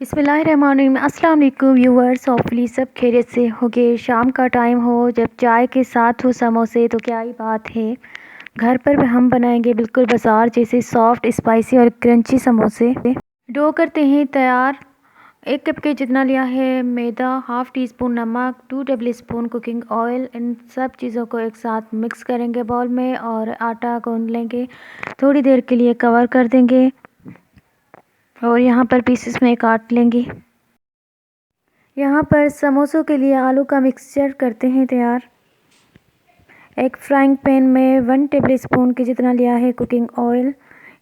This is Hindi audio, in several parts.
बिस्मिल्लाहिर्रहमानिर्रहीम। अस्सलाम वालेकुम व्यूअर्स, होपफुली सब खैरियत से होगे। शाम का टाइम हो, जब चाय के साथ हो समोसे तो क्या ही बात है। घर पर भी हम बनाएंगे बिल्कुल बाजार जैसे सॉफ्ट स्पाइसी और क्रंची समोसे। डो करते हैं तैयार। 1 कप के जितना लिया है मैदा, हाफ़ टी स्पून नमक, 2 टेबल स्पून कुकिंग ऑयल, इन सब चीज़ों को एक साथ मिक्स करेंगे बाउल में और आटा गूंद लेंगे। थोड़ी देर के लिए कवर कर देंगे और यहाँ पर पीसेस में काट लेंगे। यहाँ पर समोसों के लिए आलू का मिक्सचर करते हैं तैयार। एक फ्राइंग पैन में 1 टेबल स्पून के जितना लिया है कुकिंग ऑयल।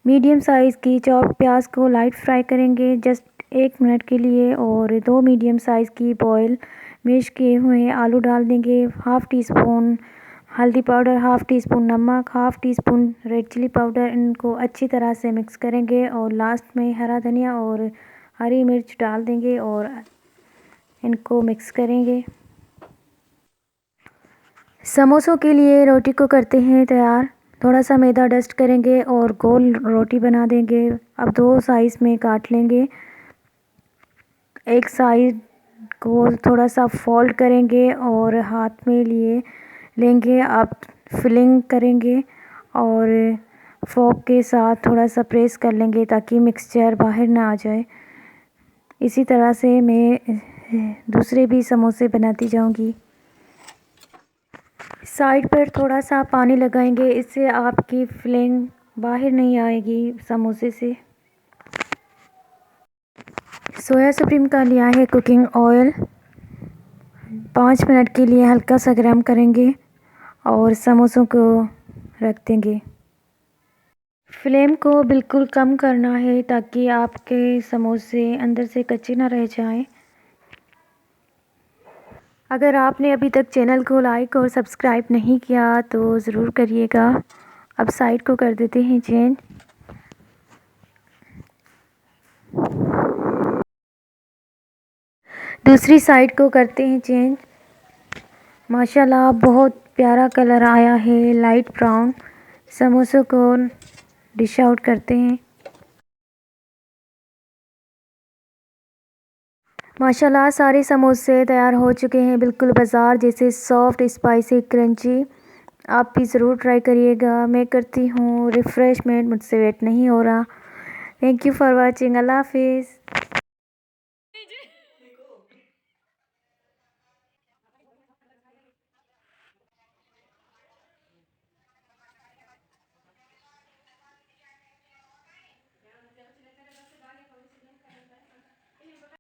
मीडियम साइज़ की चॉप प्याज को लाइट फ्राई करेंगे जस्ट 1 मिनट के लिए और 2 मीडियम साइज़ की बॉयल मैश किए हुए आलू डाल देंगे। हाफ़ टी स्पून हल्दी पाउडर, हाफ़ टी स्पून नमक, half teaspoon red chilli powder, इनको अच्छी तरह से मिक्स करेंगे और लास्ट में हरा धनिया और हरी मिर्च डाल देंगे और इनको मिक्स करेंगे। समोसों के लिए रोटी को करते हैं तैयार। थोड़ा सा मैदा डस्ट करेंगे और गोल रोटी बना देंगे। अब 2 साइज़ में काट लेंगे। एक साइड को थोड़ा सा फोल्ड करेंगे और हाथ में लिए लेंगे। अब फिलिंग करेंगे और फोक के साथ थोड़ा सा प्रेस कर लेंगे ताकि मिक्सचर बाहर ना आ जाए। इसी तरह से मैं दूसरे भी समोसे बनाती जाऊंगी। साइड पर थोड़ा सा पानी लगाएंगे, इससे आपकी फिलिंग बाहर नहीं आएगी समोसे से। सोया सुप्रीम का लिया है कुकिंग ऑयल। 5 मिनट के लिए हल्का सा गर्म करेंगे और समोसों को रख देंगे। फ्लेम को बिल्कुल कम करना है ताकि आपके समोसे अंदर से कच्चे ना रह जाएं। अगर आपने अभी तक चैनल को लाइक और सब्सक्राइब नहीं किया तो ज़रूर करिएगा। अब साइड को कर देते हैं चेंज। दूसरी साइड को करते हैं चेंज। माशाल्लाह बहुत प्यारा कलर आया है, लाइट ब्राउन। समोसों को डिश आउट करते हैं। माशाल्लाह सारे समोसे तैयार हो चुके हैं, बिल्कुल बाज़ार जैसे सॉफ्ट स्पाइसी क्रंची। आप भी ज़रूर ट्राई करिएगा। मैं करती हूँ रिफ़्रेशमेंट, मुझसे वेट नहीं हो रहा। Thank you for watching. अल्लाह हाफिज़।